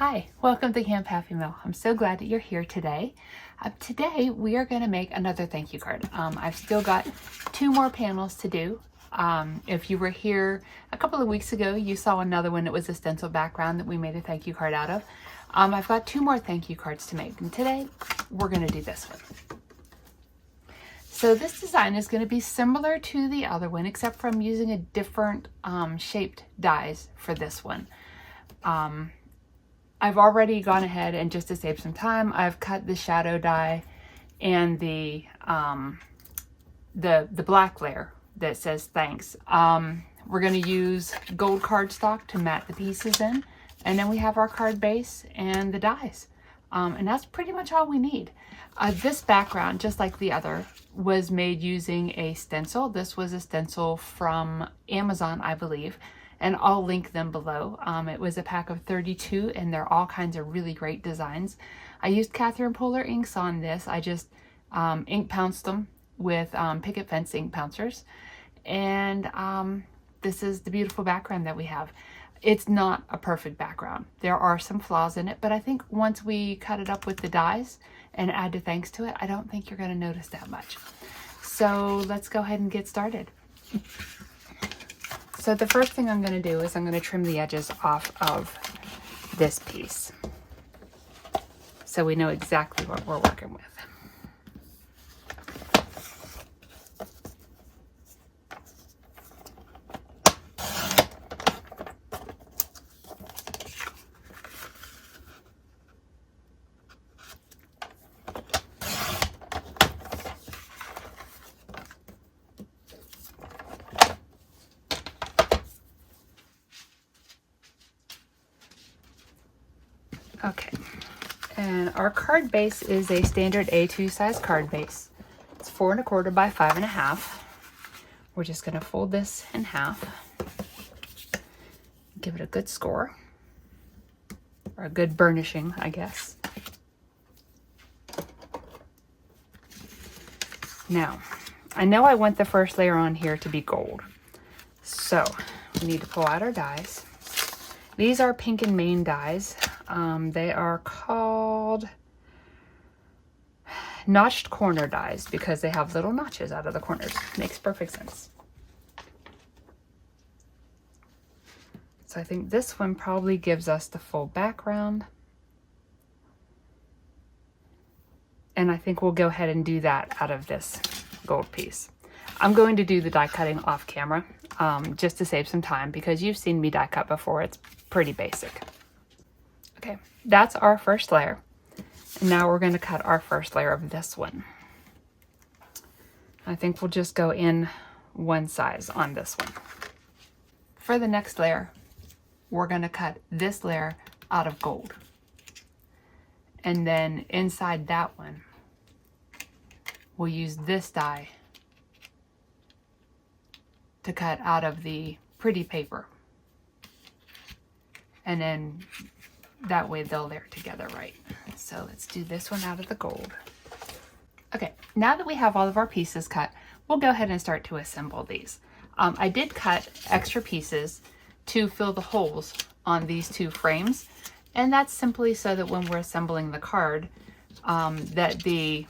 Hi, welcome to Camp Happy Meal. I'm so glad that you're here today. Today we are going to make another thank you card. I've still got 2 more panels to do. If you were here a couple of weeks ago, you saw another one that was a stencil background that we made a thank you card out of. I've got 2 more thank you cards to make, and today we're going to do this one. So this design is going to be similar to the other one, except for I'm using a different shaped dies for this one. I've already gone ahead and, just to save some time, I've cut the shadow die and the black layer that says thanks. We're going to use gold cardstock to mat the pieces in, and then we have our card base and the dies. And that's pretty much all we need. This background, just like the other, was made using a stencil. This was a stencil from Amazon, I believe, and I'll link them below. It was a pack of 32, and they're all kinds of really great designs. I used Catherine Polar inks on this. I just ink pounced them with picket fence ink pouncers, and this is the beautiful background that we have. It's not a perfect background. There are some flaws in it, but I think once we cut it up with the dies and add the thanks to it, I don't think you're going to notice that much. So let's go ahead and get started. So the first thing I'm going to do is I'm going to trim the edges off of this piece, so we know exactly what we're working with. Okay, and our card base is a standard A2 size card base. It's 4 1/4 by 5 1/2. We're just going to fold this in half, give it a good score, or a good burnishing, I guess. Now, I know I want the first layer on here to be gold, so we need to pull out our dies. These are Pink and Main dies. They are called notched corner dies because they have little notches out of the corners. Makes perfect sense. So I think this one probably gives us the full background. And I think we'll go ahead and do that out of this gold piece. I'm going to do the die cutting off camera just to save some time, because you've seen me die cut before. It's pretty basic. Okay, that's our first layer. And now we're going to cut our first layer of this one. I think we'll just go in one size on this one. For the next layer, we're going to cut this layer out of gold. And then inside that one, we'll use this die to cut out of the pretty paper. And then that way they'll layer together right. So let's do this one out of the gold. Okay, now that we have all of our pieces cut, we'll go ahead and start to assemble these. I did cut extra pieces to fill the holes on these 2 frames, and that's simply so that when we're assembling the card, that the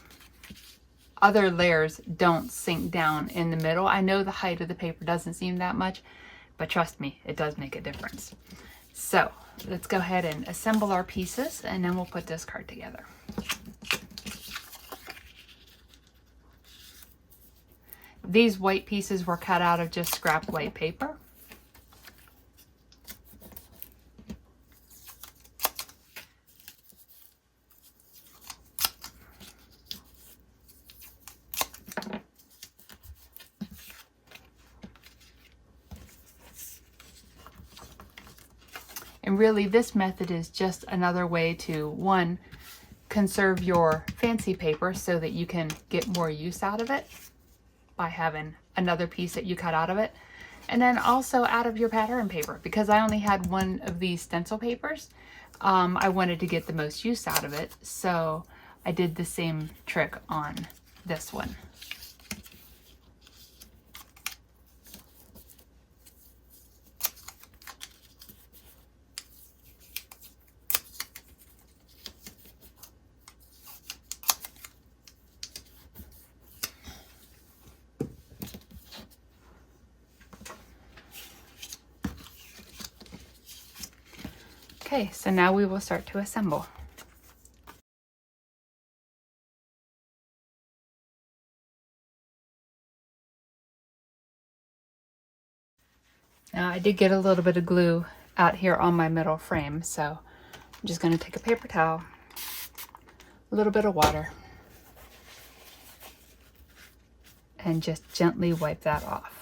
other layers don't sink down in the middle. I know the height of the paper doesn't seem that much, but trust me, it does make a difference. So let's go ahead and assemble our pieces, and then we'll put this card together. These white pieces were cut out of just scrap white paper. And really, this method is just another way to, 1, conserve your fancy paper so that you can get more use out of it by having another piece that you cut out of it. And then also out of your pattern paper, because I only had 1 of these stencil papers. I wanted to get the most use out of it, so I did the same trick on this one. Okay, so now we will start to assemble. Now I did get a little bit of glue out here on my metal frame, so I'm just going to take a paper towel, a little bit of water, and just gently wipe that off.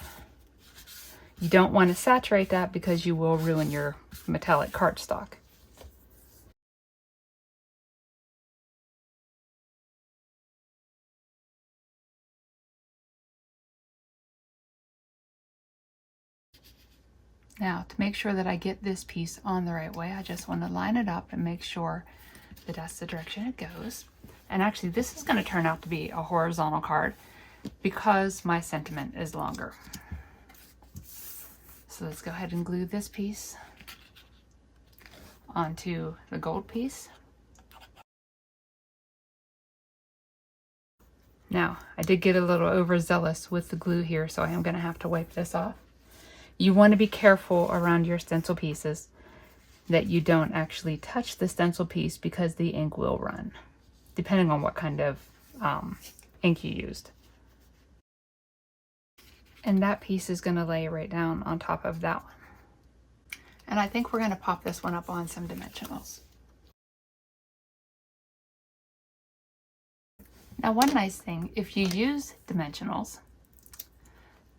You don't want to saturate that because you will ruin your metallic cardstock. Now, to make sure that I get this piece on the right way, I just want to line it up and make sure that that's the direction it goes. And actually, this is going to turn out to be a horizontal card because my sentiment is longer. So let's go ahead and glue this piece onto the gold piece. Now, I did get a little overzealous with the glue here, so I am going to have to wipe this off. You want to be careful around your stencil pieces that you don't actually touch the stencil piece because the ink will run, depending on what kind of ink you used. And that piece is going to lay right down on top of that one. And I think we're going to pop this one up on some dimensionals. Now, one nice thing, if you use dimensionals,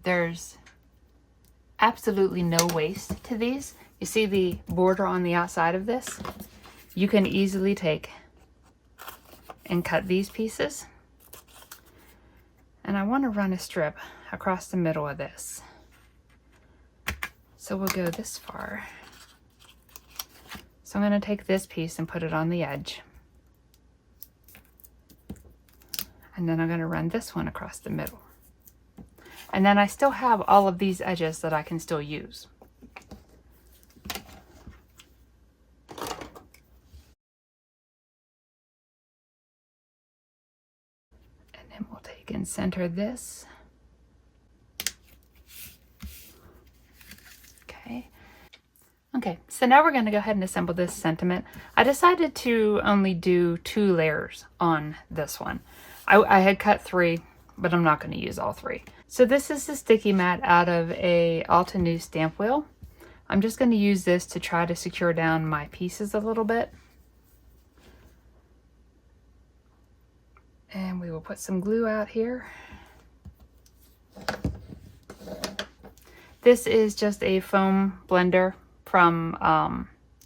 there's absolutely no waste to these. You see the border on the outside of this? You can easily take and cut these pieces. And I want to run a strip across the middle of this. So we'll go this far. So I'm going to take this piece and put it on the edge. And then I'm going to run this one across the middle. And then I still have all of these edges that I can still use. And then we'll take and center this. Okay, so now we're going to go ahead and assemble this sentiment. I decided to only do 2 layers on this one. I had cut 3, but I'm not going to use all 3. So this is the sticky mat out of a Altenew stamp wheel. I'm just going to use this to try to secure down my pieces a little bit. And we will put some glue out here. This is just a foam blender from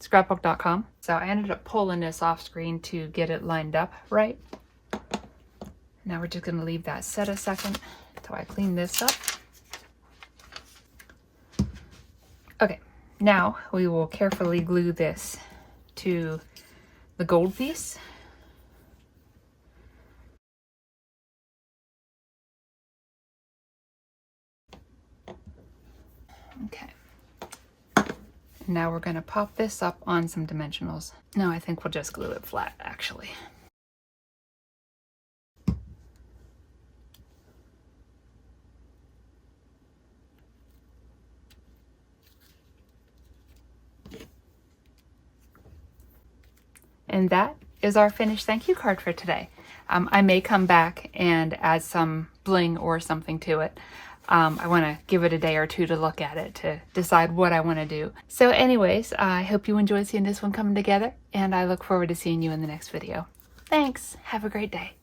scrapbook.com. So I ended up pulling this off screen to get it lined up right. Now we're just going to leave that set a second until I clean this up. Okay, now we will carefully glue this to the gold piece. Okay. Now we're going to pop this up on some dimensionals. No, I think we'll just glue it flat, actually. And that is our finished thank you card for today. I may come back and add some bling or something to it. I want to give it a day or 2 to look at it to decide what I want to do. So anyways, I hope you enjoyed seeing this one coming together, and I look forward to seeing you in the next video. Thanks. Have a great day.